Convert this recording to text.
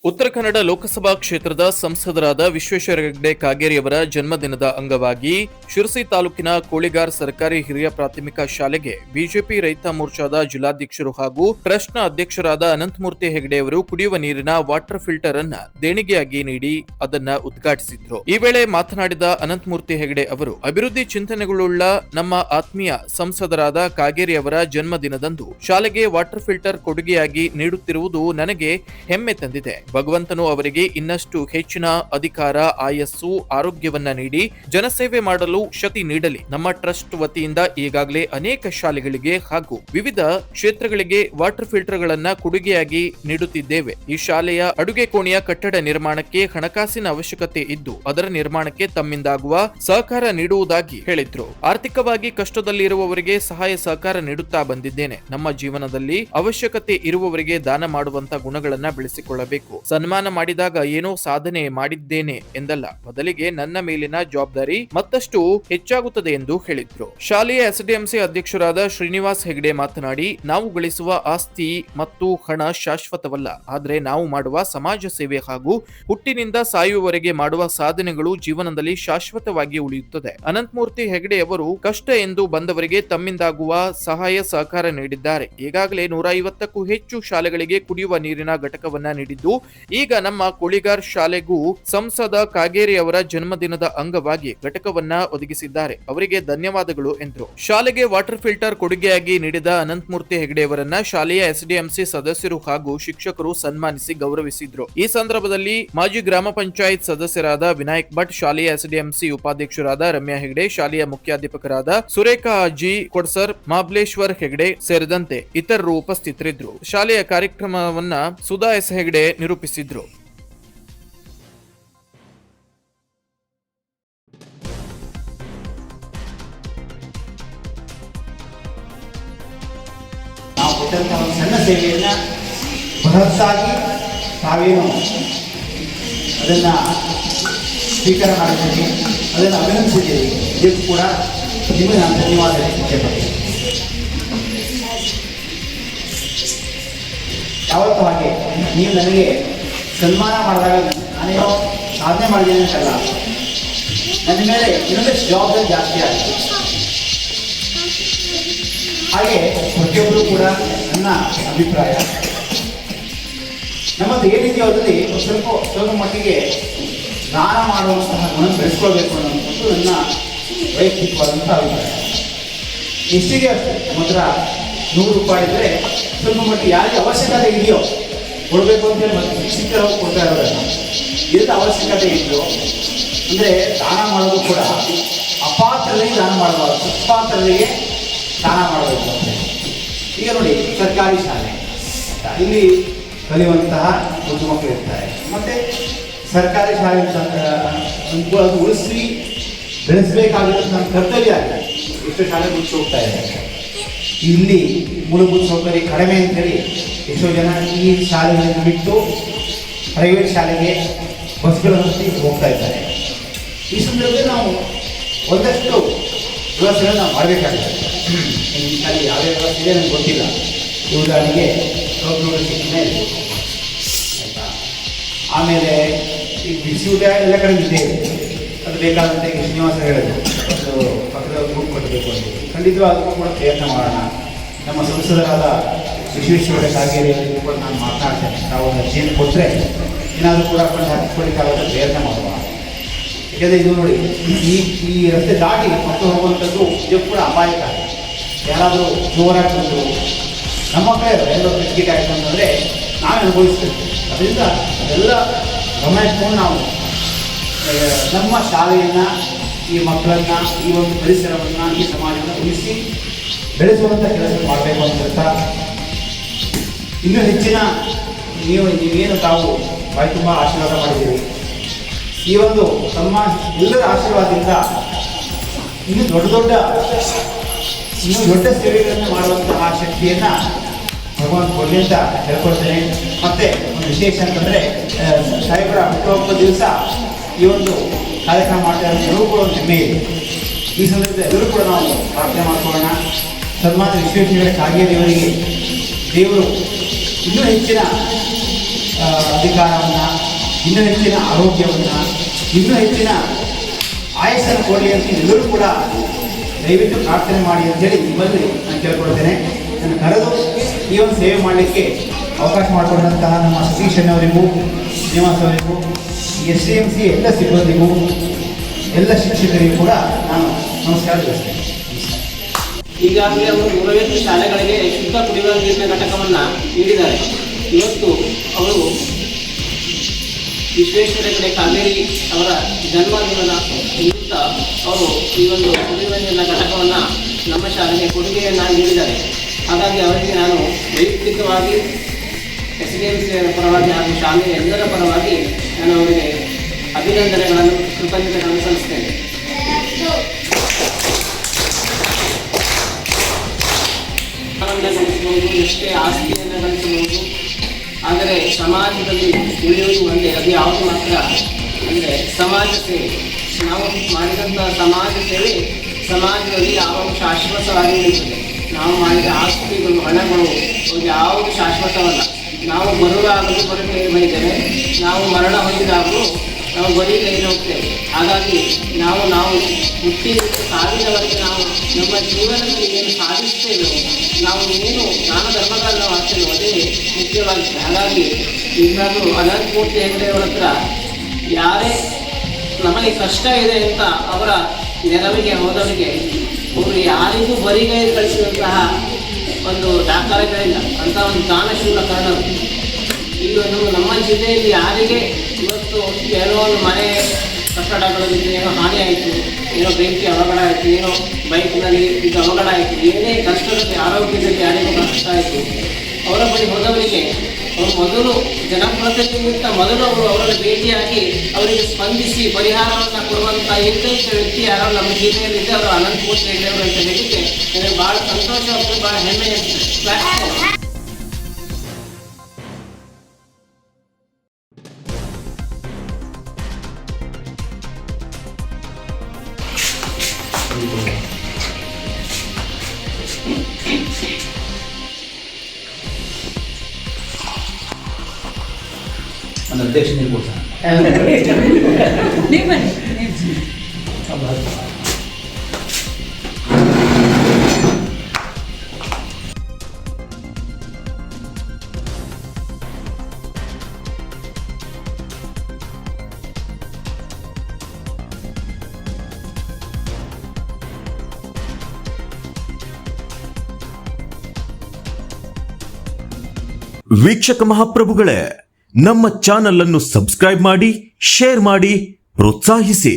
ಉತ್ತರ ಕನ್ನಡ ಲೋಕಸಭಾ ಕ್ಷೇತ್ರದ ಸಂಸದರಾದ ವಿಶ್ವೇಶ್ವರ ಹೆಗಡೆ ಕಾಗೇರಿಯವರ ಜನ್ಮದಿನದ ಅಂಗವಾಗಿ ಶಿರಸಿ ತಾಲೂಕಿನ ಕೋಳಿಗಾರ್ ಸರ್ಕಾರಿ ಹಿರಿಯ ಪ್ರಾಥಮಿಕ ಶಾಲೆಗೆ ಬಿಜೆಪಿ ರೈತ ಮೋರ್ಚಾದ ಜಿಲ್ಲಾಧ್ಯಕ್ಷರು ಹಾಗೂ ಟ್ರಸ್ಟ್ನ ಅಧ್ಯಕ್ಷರಾದ ಅನಂತಮೂರ್ತಿ ಹೆಗಡೆಯವರು ಕುಡಿಯುವ ನೀರಿನ ವಾಟರ್ ಫಿಲ್ಟರ್ ಅನ್ನ ದೇಣಿಗೆಯಾಗಿ ನೀಡಿ ಅದನ್ನ ಉದ್ಘಾಟಿಸಿದ್ರು. ಈ ವೇಳೆ ಮಾತನಾಡಿದ ಅನಂತಮೂರ್ತಿ ಹೆಗಡೆ ಅವರು, ಅಭಿವೃದ್ಧಿ ಚಿಂತನೆಗಳುಳ್ಳ ನಮ್ಮ ಆತ್ಮೀಯ ಸಂಸದರಾದ ಕಾಗೇರಿಯವರ ಜನ್ಮದಿನದಂದು ಶಾಲೆಗೆ ವಾಟರ್ ಫಿಲ್ಟರ್ ಕೊಡುಗೆಯಾಗಿ ನೀಡುತ್ತಿರುವುದು ನನಗೆ ಹೆಮ್ಮೆ ತಂದಿದೆ. ಭಗವಂತನು ಅವರಿಗೆ ಇನ್ನಷ್ಟು ಹೆಚ್ಚಿನ ಅಧಿಕಾರ, ಆಯಸ್ಸು, ಆರೋಗ್ಯವನ್ನ ನೀಡಿ ಜನಸೇವೆ ಮಾಡಲು ಶಕ್ತಿ ನೀಡಲಿ. ನಮ್ಮ ಟ್ರಸ್ಟ್ ವತಿಯಿಂದ ಈಗಾಗಲೇ ಅನೇಕ ಶಾಲೆಗಳಿಗೆ ಹಾಗೂ ವಿವಿಧ ಕ್ಷೇತ್ರಗಳಿಗೆ ವಾಟರ್ ಫಿಲ್ಟರ್ ಗಳನ್ನ ಕೊಡುಗೆಯಾಗಿ ನೀಡುತ್ತಿದ್ದೇವೆ. ಈ ಶಾಲೆಯ ಅಡುಗೆ ಕೋಣೆಯ ಕಟ್ಟಡ ನಿರ್ಮಾಣಕ್ಕೆ ಹಣಕಾಸಿನ ಅವಶ್ಯಕತೆ ಇದ್ದು ಅದರ ನಿರ್ಮಾಣಕ್ಕೆ ತಮ್ಮಿಂದಾಗುವ ಸಹಕಾರ ನೀಡುವುದಾಗಿ ಹೇಳಿದ್ರು. ಆರ್ಥಿಕವಾಗಿ ಕಷ್ಟದಲ್ಲಿರುವವರಿಗೆ ಸಹಾಯ ಸಹಕಾರ ನೀಡುತ್ತಾ ಬಂದಿದ್ದೇನೆ. ನಮ್ಮ ಜೀವನದಲ್ಲಿ ಅವಶ್ಯಕತೆ ಇರುವವರಿಗೆ ದಾನ ಮಾಡುವಂತ ಗುಣಗಳನ್ನ ಬೆಳೆಸಿಕೊಳ್ಳಬೇಕು. ಸನ್ಮಾನ ಮಾಡಿದಾಗ ಏನೋ ಸಾಧನೆ ಮಾಡಿದ್ದೇನೆ ಎಂದಲ್ಲ, ಬದಲಿಗೆ ನನ್ನ ಮೇಲಿನ ಜವಾಬ್ದಾರಿ ಮತ್ತಷ್ಟು ಹೆಚ್ಚಾಗುತ್ತದೆ ಎಂದು ಹೇಳಿದ್ರು. ಶಾಲೆಯ ಎಸ್ಡಿಎಂಸಿ ಅಧ್ಯಕ್ಷರಾದ ಶ್ರೀನಿವಾಸ್ ಹೆಗಡೆ ಮಾತನಾಡಿ, ನಾವು ಗಳಿಸುವ ಆಸ್ತಿ ಮತ್ತು ಹಣ ಶಾಶ್ವತವಲ್ಲ, ಆದರೆ ನಾವು ಮಾಡುವ ಸಮಾಜ ಸೇವೆ ಹಾಗೂ ಹುಟ್ಟಿನಿಂದ ಸಾಯುವವರೆಗೆ ಮಾಡುವ ಸಾಧನೆಗಳು ಜೀವನದಲ್ಲಿ ಶಾಶ್ವತವಾಗಿ ಉಳಿಯುತ್ತದೆ. ಅನಂತಮೂರ್ತಿ ಹೆಗಡೆಯವರು ಕಷ್ಟ ಎಂದು ಬಂದವರಿಗೆ ತಮ್ಮಿಂದಾಗುವ ಸಹಾಯ ಸಹಕಾರ ನೀಡಿದ್ದಾರೆ. ಈಗಾಗಲೇ 150ಕ್ಕೂ ಹೆಚ್ಚು ಶಾಲೆಗಳಿಗೆ ಕುಡಿಯುವ ನೀರಿನ ಘಟಕವನ್ನ ನೀಡಿದ್ದು, ಈಗ ನಮ್ಮ ಕೋಳಿಗಾರ್ ಶಾಲೆಗೂ ಸಂಸದ ಕಾಗೇರಿ ಅವರ ಜನ್ಮದಿನದ ಅಂಗವಾಗಿ ಘಟಕವನ್ನ ಒದಗಿಸಿದ್ದಾರೆ. ಅವರಿಗೆ ಧನ್ಯವಾದಗಳು ಎಂದರು. ಶಾಲೆಗೆ ವಾಟರ್ ಫಿಲ್ಟರ್ ಕೊಡುಗೆಯಾಗಿ ನೀಡಿದ ಅನಂತಮೂರ್ತಿ ಹೆಗಡೆಯವರನ್ನ ಶಾಲೆಯ ಎಸ್ಡಿಎಂಸಿ ಸದಸ್ಯರು ಹಾಗೂ ಶಿಕ್ಷಕರು ಸನ್ಮಾನಿಸಿ ಗೌರವಿಸಿದ್ರು. ಈ ಸಂದರ್ಭದಲ್ಲಿ ಮಾಜಿ ಗ್ರಾಮ ಪಂಚಾಯತ್ ಸದಸ್ಯರಾದ ವಿನಾಯಕ್ ಭಟ್, ಶಾಲೆಯ ಎಸ್ಡಿಎಂಸಿ ಉಪಾಧ್ಯಕ್ಷರಾದ ರಮ್ಯಾ ಹೆಗಡೆ, ಶಾಲೆಯ ಮುಖ್ಯಾಧ್ಯಾಪಕರಾದ ಸುರೇಖಾ ಅಜ್ಜಿ ಕೊಡ್ಸರ್, ಮಹಾಬಲೇಶ್ವರ್ ಹೆಗಡೆ ಸೇರಿದಂತೆ ಇತರರು ಉಪಸ್ಥಿತರಿದ್ದರು. ಶಾಲೆಯ ಕಾರ್ಯಕ್ರಮವನ್ನ ಸುಧಾ ಎಸ್ ಹೆಗಡೆ ನಿರೂಪಿಸಿದ್ರು. ಸಣ್ಣ ಸೇವೆಯನ್ನ ಬೃಹತ್ತಾಗಿ ತಾವೇನು ಅದನ್ನ ಸ್ವೀಕಾರ ಮಾಡಿದ್ದೀರಿ, ಅದನ್ನು ಅಭಿನಂದಿಸಿದ್ದೀರಿ. ಇದಕ್ಕೂ ಕೂಡ ನಿಮಗೆ ನಾನು ಧನ್ಯವಾದ ಹೇಳಬೇಕು. ಯಾವತ್ತೂ ಹಾಗೆ ನೀವು ನನಗೆ ಸನ್ಮಾನ ಮಾಡಿದಾಗ ನಾನೇನೋ ಸಾಧನೆ ಮಾಡಿದ್ದೇನೆ ಅಂತಲ್ಲ, ನನ್ನ ಮೇಲೆ ಇನ್ನೊಂದಷ್ಟು ಜವಾಬ್ದಾರಿ ಜಾಸ್ತಿ ಆಗಿದೆ. ಹಾಗೆ ಪ್ರತಿಯೊಬ್ಬರು ಕೂಡ ನನ್ನ ಅಭಿಪ್ರಾಯ, ನಮ್ಮದು ಏನಿದೆಯೋ ಅದರಲ್ಲಿ ಸ್ವಲ್ಪ ಮಟ್ಟಿಗೆ ದಾನ ಮಾಡುವಂತಹ ಗುಣ ಬೆಳೆಸ್ಕೊಳ್ಬೇಕು ಅನ್ನೋದು ನನ್ನ ವೈಯಕ್ತಿಕವಾದಂಥ ಅಭಿಪ್ರಾಯ. ಎಷ್ಟಿದೆ ಅಷ್ಟು ನಮ್ಮ ಹತ್ರ 100 ರೂಪಾಯಿ ಇದ್ದರೆ ಸ್ವಲ್ಪ ಮಟ್ಟಿಗೆ ಯಾರಿಗೆ ಅವಶ್ಯಕತೆ ಇದೆಯೋ ಕೊಡಬೇಕು ಅಂತೇಳಿ ಮತ್ತೆ ಶಿಕ್ಷಕರು ಕೊಡ್ತಾ ಇರೋದಲ್ಲ, ಇದರ ಅವಶ್ಯಕತೆ ಇದೆಯೋ ಅಂದರೆ ದಾನ ಮಾಡೋದು ಕೂಡ ಅಪಾತ್ರರಿಗೆ ದಾನ ಮಾಡಬಾರ್ದು, ಸುಪಾತ್ರರಿಗೆ ದಾನ ಮಾಡಬೇಕು ಅಂತ. ಈಗ ನೋಡಿ, ಸರ್ಕಾರಿ ಶಾಲೆ ಇಲ್ಲಿ ಕಲಿಯುವಂತಹ ಮುದ್ದು ಮಕ್ಕಳು ಇರ್ತಾರೆ, ಮತ್ತೆ ಸರ್ಕಾರಿ ಶಾಲೆ ಅದು ಉಳಿಸಿ ಬೆಳೆಸಬೇಕಾಗಿರೋದು ನಮ್ಮ ಕರ್ತವ್ಯ ಆಗಿದೆ. ಎಷ್ಟು ಶಾಲೆ ಮುಗಿಸಿ ಹೋಗ್ತಾ ಇದ್ದಾರೆ. ಇಲ್ಲಿ ಮೂಲಭೂತ ಸೌಕರ್ಯ ಕಡಿಮೆ ಅಂತೇಳಿ ಎಷ್ಟೋ ಜನ ಈ ಶಾಲೆಗಳನ್ನು ಬಿಟ್ಟು ಪ್ರೈವೇಟ್ ಶಾಲೆಗೆ ಬಸ್ಗಳನ್ನು ಹೋಗ್ತಾ ಇದ್ದಾರೆ. ಈ ಸಂದರ್ಭದಲ್ಲಿ ನಾವು ಒಂದಷ್ಟು ವ್ಯವಸ್ಥೆಗಳನ್ನು ನಾವು ಮಾಡಬೇಕಾಗಿದೆ. ಅಲ್ಲಿ ಯಾವುದೇ ವ್ಯವಸ್ಥೆ ಇದೆ ನನಗೆ ಗೊತ್ತಿಲ್ಲ. ಉದಾಹರಣೆಗೆ ಗೌರ್ಮೆಂಟ್ ಶಿಕ್ಷಣ ಇರ್ಬೋದು, ಆಯಿತಾ. ಆಮೇಲೆ ಈ ಬಿಸಿ ಊಟ ಎಲ್ಲ ಕಡೆ ಇದೆ, ಅದು ಬೇಕಾದಂತೆ ಶ್ರೀನಿವಾಸ ಹೇಳಿದ್ರು, ಅದು ಪಕ್ಕದ ಗ್ರೂಪ್ ಕಟ್ಟಬೇಕು ಅಂತ. ಖಂಡಿತವಾಗೂ ಕೂಡ ಪ್ರಯತ್ನ ಮಾಡೋಣ. ನಮ್ಮ ಸಂಸದರಾದ ವಿಶ್ವೇಶ್ವರ ಕಾಗೇರಿ ಕೂಡ ನಾನು ಮಾತನಾಡ್ತೇನೆ. ನಾವು ಒಂದು ಅರ್ಜಿಯನ್ನು ಕೊಟ್ಟರೆ ಏನಾದರೂ ಕೂಡ ಹಾಕಿಕೊಳ್ಳಿಕ್ಕಾಗೋದು ಪ್ರಯತ್ನ ಮಾಡುವ. ಯಾಕೆಂದರೆ ಇದು ನೋಡಿ, ಈ ರಸ್ತೆ ದಾಟಿ ಮಕ್ಕಳು ಹೋಗುವಂಥದ್ದು ಇದು ಕೂಡ ಅಪಾಯಕಾರಿ. ಯಾರಾದರೂ ಜೋರಾಗಿ ಬಂದು ನಮ್ಮ ಕಡೆ ಎಲ್ಲೋ ಟಿಕೆಟ್ ಆಯಿತು ಅಂತಂದರೆ ನಾವೇ ಅನುಭವಿಸ್ಬೇಕು. ಅದರಿಂದ ಅದೆಲ್ಲ ಗಮನ ಇಟ್ಕೊಂಡು ನಾವು ನಮ್ಮ ಶಾಲೆಯನ್ನು, ಈ ಮಕ್ಕಳನ್ನು, ಈ ಒಂದು ಪರಿಸರವನ್ನು, ಈ ಸಮಾಜವನ್ನು ಉಳಿಸಿ ಬೆಳೆಸುವಂಥ ಕೆಲಸ ಮಾಡಬೇಕು ಅಂತ ಹೇಳ್ತಾ, ಇನ್ನೂ ಹೆಚ್ಚಿನ ನೀವೇನು ತಾವು ಬಾಯಿ ತುಂಬ ಆಶೀರ್ವಾದ ಮಾಡಿದ್ದೀರಿ. ಈ ಒಂದು ತಮ್ಮ ಎಲ್ಲರ ಆಶೀರ್ವಾದದಿಂದ ಇನ್ನೂ ದೊಡ್ಡ ಸೇವೆಗಳನ್ನು ಮಾಡುವಂತಹ ಶಕ್ತಿಯನ್ನು ಭಗವಂತ ಕೊಡಲಿ ಅಂತ ಹೇಳ್ಕೊಳ್ತೇನೆ. ಮತ್ತೆ ಒಂದು ವಿಶೇಷ ಅಂತಂದರೆ, ಸಾಹೇಬರ ಹುಟ್ಟುಹಬ್ಬ ದಿವಸ ಈ ಒಂದು ಕಾರ್ಯಕ್ರಮ ಮಾಡ್ತಾ ಇರೋದು ಎಲ್ಲರೂ ಕೂಡ ಒಂದು ಹೆಮ್ಮೆ ಇದೆ. ಈ ಸಂದರ್ಭದಲ್ಲಿ ಎಲ್ಲರೂ ಕೂಡ ನಾವು ಪ್ರಾರ್ಥನೆ ಮಾಡ್ಕೊಳ್ಳೋಣ. ಸನ್ಮಾನ್ಯ ವಿಶ್ವೇಶ್ವರ ಕಾಗೇರಿಯವರಿಗೆ ದೇವರು ಇನ್ನೂ ಹೆಚ್ಚಿನ ಅಧಿಕಾರವನ್ನು, ಇನ್ನೂ ಹೆಚ್ಚಿನ ಆರೋಗ್ಯವನ್ನು, ಇನ್ನೂ ಹೆಚ್ಚಿನ ಆಯಸ್ಸನ್ನು ಕೊಡಲಿ ಅಂತ ಎಲ್ಲರೂ ಕೂಡ ದಯವಿಟ್ಟು ಪ್ರಾರ್ಥನೆ ಮಾಡಿ ಅಂತೇಳಿ ನಿಮ್ಮಲ್ಲಿ ನಾನು ಕೇಳ್ಕೊಳ್ತೇನೆ. ನಾನು ಕರೆದು ಈ ಒಂದು ಸೇವೆ ಮಾಡಲಿಕ್ಕೆ ಅವಕಾಶ ಮಾಡಿಕೊಂಡಂತಹ ನಮ್ಮ ಸತೀಶ್ ಅವರಿಗೂ, ಶ್ರೀನಿವಾಸ್ ಅವರಿಗೂ, SDMC ಎಲ್ಲ ಸಿಬ್ಬಂದಿಗೂ, ಎಲ್ಲ ಶಿಕ್ಷಕರಿಗೂ ಕೂಡ ನಾನು ನಮಸ್ಕಾರ ತಿಳಿಸ್ತೇನೆ. ಈಗಾಗಲೇ ಅವರು 150 ಶಾಲೆಗಳಿಗೆ ಶುದ್ಧ ಕುಡಿಯುವ ನೀರಿನ ಘಟಕವನ್ನು ನೀಡಿದ್ದಾರೆ. ಇವತ್ತು ಅವರು ವಿಶ್ವೇಶ್ವರ ಹೆಗಡೆ ಕಾಗೇರಿ ಅವರ ಜನ್ಮದಿನದ ನಿಮಿತ್ತ ಅವರು ಈ ಒಂದು ಕುಡಿಯುವ ನೀರಿನ ಘಟಕವನ್ನು ನಮ್ಮ ಶಾಲೆಗೆ ಕೊಡುಗೆಯನ್ನು ನೀಡಿದ್ದಾರೆ. ಹಾಗಾಗಿ ಅವರಿಗೆ ನಾನು ವೈಯಕ್ತಿಕವಾಗಿ SDMC ಪರವಾಗಿ ಹಾಗೂ ಶಾಲೆಯ ಎಲ್ಲರ ಪರವಾಗಿ ನಾನು ಅವರಿಗೆ ಅಭಿನಂದನೆಗಳನ್ನು, ಕೃತಜ್ಞತೆಗಳನ್ನು ಸಲ್ಲಿಸ್ತೇನೆ. ಗಳಿಸಬಹುದು, ಎಷ್ಟೇ ಆಸ್ತಿಯನ್ನು ಗಳಿಸಬಹುದು, ಆದರೆ ಸಮಾಜದಲ್ಲಿ ಉಳಿಯುವುದು ಒಂದೇ, ಅದು ಯಾವುದು ಮಾತ್ರ ಅಂದರೆ ಸಮಾಜ ಸೇವೆ. ನಾವು ಮಾಡಿದಂಥ ಸಮಾಜ ಸೇವೆ ಸಮಾಜದಲ್ಲಿ ಯಾವಾಗ ಶಾಶ್ವತವಾಗಿ ಉಳಿಯುತ್ತದೆ. ನಾವು ಮಾಡಿದ ಆಸ್ತಿಗಳು, ಹಣಗಳು ಯಾವುದು ಶಾಶ್ವತವಲ್ಲ. ನಾವು ಬರುವಾಗಲೂ ಬರುತ್ತೇ ಬೈದರೆ, ನಾವು ಮರಣ ಹೊಂದಿದಾಗಲೂ ನಾವು ಬರೀ ಕೈಲಿ ಹೋಗ್ತೇವೆ. ಹಾಗಾಗಿ ನಾವು ಹುಟ್ಟಿ ಸಾವಿನವರೆಗೆ ನಾವು ನಮ್ಮ ಜೀವನದಲ್ಲಿ ಏನು ಸಾಧಿಸ್ತೇವೆ, ನಾವು ಏನು ಜ್ಞಾನ ಧರ್ಮಗಳನ್ನು ನಾವು ಮಾಡ್ತೇವೆ, ಅದೇ ಮುಖ್ಯವಾಗಿದೆ. ಹಾಗಾಗಿ ಈಗಾಗಲೂ ಅನಂತಮೂರ್ತಿ ಹೆಗಡೆಯವರ ಹತ್ರ ಯಾರೇ ನಮಗೆ ಕಷ್ಟ ಇದೆ ಅಂತ ಅವರ ನೆರವಿಗೆ ಹೋದವರಿಗೆ ಅವರು ಯಾರಿಗೂ ಬರಿಗೈ ಕಳಿಸಿದಂತಹ ಒಂದು ದಾಖಲೆಗಳಿಲ್ಲ. ಅಂಥ ಒಂದು ದಾನಶೂಲ ಕಾರಣರು ಈಗ ನಮ್ಮ ಜಿಲ್ಲೆಯಲ್ಲಿ ಯಾರಿಗೆ ಇವತ್ತು ಏನೋ ಒಂದು ಮನೆ ಕಟ್ಟಡಗಳಲ್ಲಿ ಏನೋ ಹಾನಿ ಆಯಿತು, ಏನೋ ಬೆಂಕಿ ಅವಘಡ ಆಯಿತು, ಏನೋ ಬೈಕ್ನಲ್ಲಿ ಇದು ಅವಘಡ ಆಯಿತು, ಏನೇ ಕಷ್ಟದಲ್ಲಿ ಆರೋಗ್ಯದಲ್ಲಿ ಯಾರಿಗೂ ಕಷ್ಟ ಆಯಿತು, ಅವರ ಬಳಿ ಹೋದವರಿಗೆ ಅವರು ಮೊದಲು ಜನಪ್ರತಿನಿಧಿಗಿಂತ ಮೊದಲು ಅವರು ಅವರನ್ನು ಭೇಟಿಯಾಗಿ ಅವರಿಗೆ ಸ್ಪಂದಿಸಿ ಪರಿಹಾರವನ್ನು ಕೊಡುವಂಥ ಏಕೈಕ ವ್ಯಕ್ತಿ ಯಾರು ನಮ್ಮ ಜಿಲ್ಲೆಯಲ್ಲಿದ್ದೆ ಅವರು ಅನಂತಮೂರ್ತಿ ಹೆಗಡೆಯವರು ಅಂತ ಹೇಳಿಕ್ಕೆ ನನಗೆ ಭಾಳ ಸಂತೋಷ ಆಗ್ತದೆ, ಭಾಳ ಹೆಮ್ಮೆ ಆಗ್ತದೆ. ಒಂದು ಅಧ್ಯಕ್ಷ ನೀವು ಕೊಡ್ತಾನೆ. ವೀಕ್ಷಕ ಮಹಾಪ್ರಭುಗಳೇ, ನಮ್ಮ ಚಾನಲ್ ಅನ್ನು ಸಬ್ಸ್ಕ್ರೈಬ್ ಮಾಡಿ, ಶೇರ್ ಮಾಡಿ, ಪ್ರೋತ್ಸಾಹಿಸಿ.